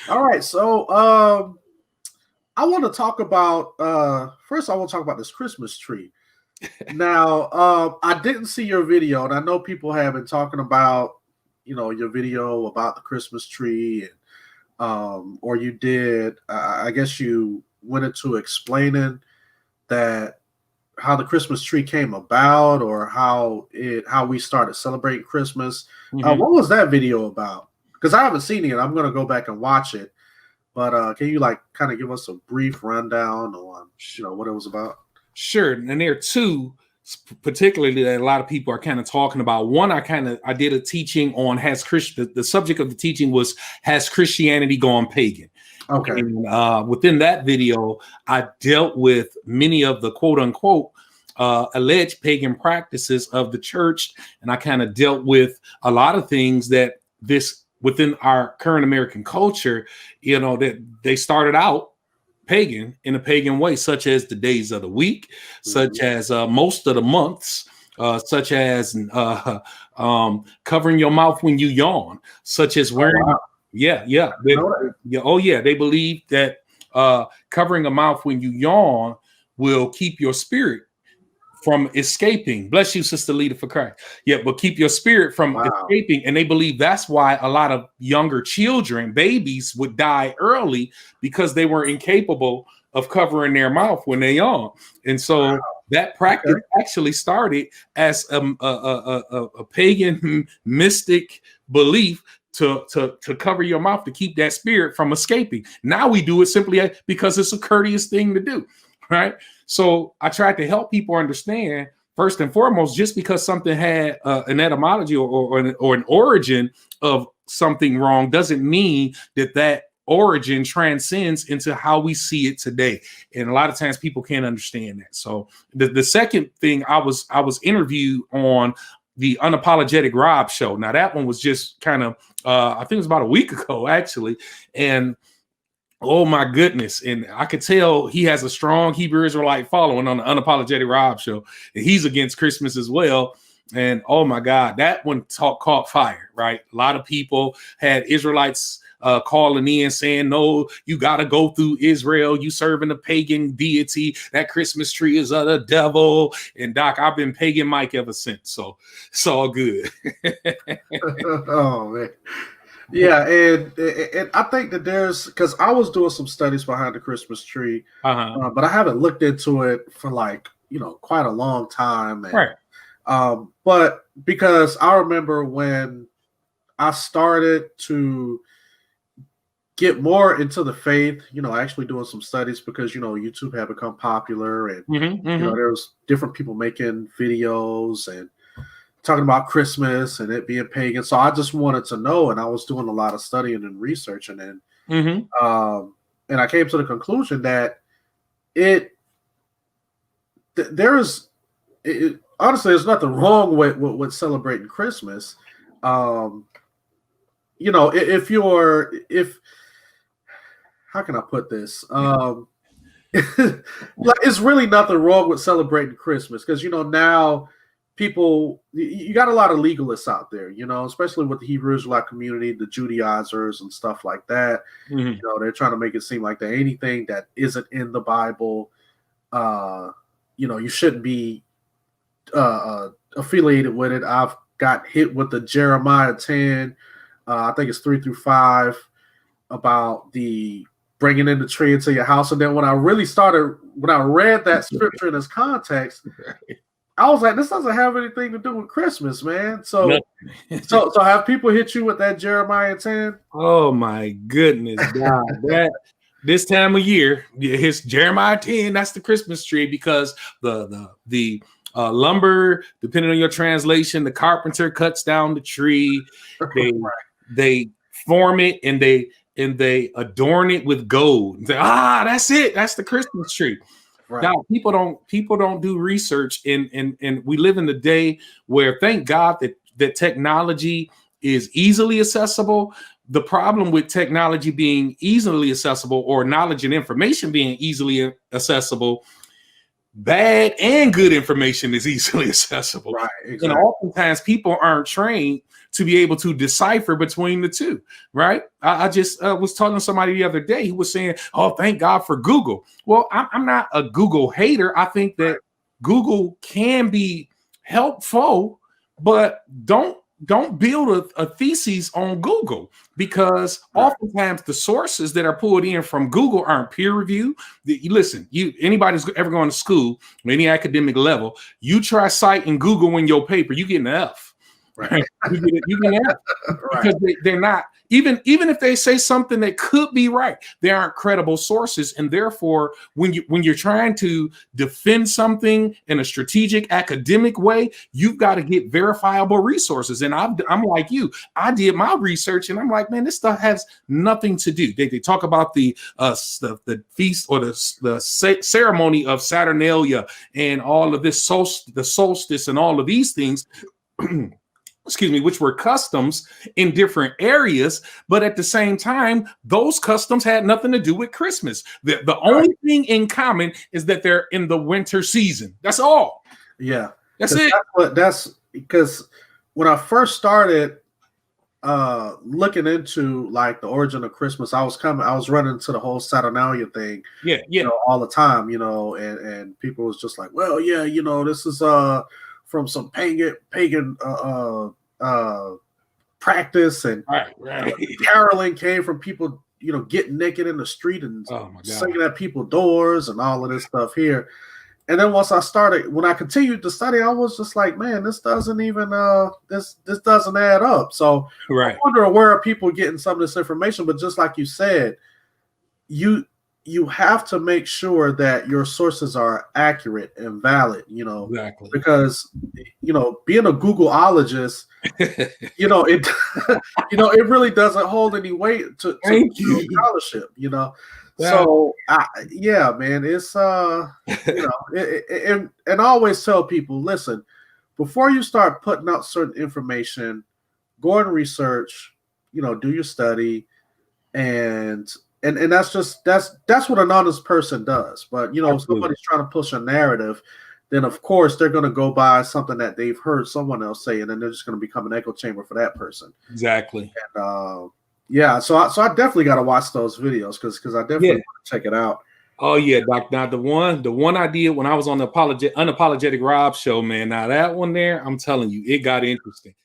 All right, so I want to talk about first. I want to talk about this Christmas tree. Now, I didn't see your video, and I know people have been talking about, your video about the Christmas tree, and or you did. I guess you went into explaining that how the Christmas tree came about, or how we started celebrating Christmas. What was that video about? Because I haven't seen it. I'm going to go back and watch it. But can you kind of give us a brief rundown on what it was about? Sure. And there are two particularly that a lot of people are kind of talking about. One, I did a teaching on the subject of the teaching was, has Christianity gone pagan? Okay. And within that video, I dealt with many of the quote unquote alleged pagan practices of the church. And I kind of dealt with a lot of things that within our current American culture, that they started out pagan in a pagan way, such as the days of the week, such as most of the months, such as covering your mouth when you yawn, such as wearing. Oh, wow. They believe that covering a mouth when you yawn will keep your spirit from escaping. Bless you, Sister Lita, for Christ. Yeah, but keep your spirit from escaping. And they believe that's why a lot of younger children, babies, would die early, because they were incapable of covering their mouth when they yawn. And so that practice actually started as a pagan mystic belief to cover your mouth, to keep that spirit from escaping. Now we do it simply because it's a courteous thing to do, right? So I tried to help people understand, first and foremost, just because something had an etymology or an origin of something wrong doesn't mean that origin transcends into how we see it today. And a lot of times people can't understand that. So the second thing, I was interviewed on the Unapologetic Rob show. Now that one was just kind of, I think it was about a week ago, actually. And oh my goodness. And I could tell he has a strong Hebrew Israelite following on the Unapologetic Rob show. And he's against Christmas as well. And oh my God, that one caught fire, right? A lot of people had Israelites calling in saying, no, you got to go through Israel. You serving a pagan deity. That Christmas tree is of the devil. And Doc, I've been pagan Mike ever since. So it's all good. Oh, man. Yeah, and I think that because I was doing some studies behind the Christmas tree, but I haven't looked into it for quite a long time. And, right. But because I remember when I started to get more into the faith, actually doing some studies, because YouTube had become popular, and there was different people making videos and talking about Christmas and it being pagan. So I just wanted to know, and I was doing a lot of studying and researching, and and I came to the conclusion that honestly, there's nothing wrong with celebrating Christmas. If how can I put this? It's really nothing wrong with celebrating Christmas, because now people, you got a lot of legalists out there, especially with the Hebrew Israelite community, the Judaizers and stuff like that. They're trying to make it seem like that anything that isn't in the Bible, you shouldn't be affiliated with it. I've got hit with the Jeremiah 10, I think it's 3-5, about the bringing in the tree into your house. And then when I read that scripture in its context, I was like, this doesn't have anything to do with Christmas, man. So, so have people hit you with that Jeremiah 10? Oh my goodness, God! This time of year, it's Jeremiah 10. That's the Christmas tree, because the lumber, depending on your translation, the carpenter cuts down the tree. They form it and they adorn it with gold. And say, that's it. That's the Christmas tree. Right. Now, people don't do research, and we live in the day where, thank God that technology is easily accessible. The problem with technology being easily accessible, or knowledge and information being easily accessible, bad and good information is easily accessible. Right, And exactly. oftentimes people aren't trained to be able to decipher between the two, right? I just was talking to somebody the other day who was saying, oh, thank God for Google. Well, I'm not a Google hater. I think that Google can be helpful, but don't build a thesis on Google, because oftentimes the sources that are pulled in from Google aren't peer reviewed. Listen, anybody's ever going to school, any academic level, you try citing Google in your paper, you get an F. Right. You get an F because they're not, even if they say something that could be right, they aren't credible sources. And therefore, when you're trying to defend something in a strategic academic way, you've got to get verifiable resources. And I'm like you, I did my research and I'm like, man, this stuff has nothing to do. They talk about the feast or the ceremony of Saturnalia and all of this the solstice and all of these things. Excuse me, which were customs in different areas, but at the same time, those customs had nothing to do with Christmas. The only thing in common is that they're in the winter season. That's all. Yeah, that's it. That's because when I first started looking into like the origin of Christmas, I was running into the whole Saturnalia thing. Yeah. You know, all the time. You know, and people was just like, well, yeah, you know, this is from some pagan practice, and caroling came from people, you know, getting naked in the street and singing at people's doors and all of this stuff here. And then when I continued to study, I was just like, man, this doesn't even this doesn't add up. So I wonder where are people getting some of this information. But just like you said, you have to make sure that your sources are accurate and valid, you know, because, you know, being a Googleologist, you know, it, you know, it really doesn't hold any weight to scholarship, you know. So yeah, man, it's, you know, and I always tell people, listen, before you start putting out certain information, go and research, you know, do your study, and that's what an honest person does. But you know, if somebody's trying to push a narrative, then of course they're going to go by something that they've heard someone else say, and then they're just going to become an echo chamber for that person. Exactly. And yeah, so I definitely got to watch those videos because I definitely want to check it out. Oh yeah, Doc. Now the one I did when I was on the Unapologetic Rob show, man. Now that one there, I'm telling you, it got interesting.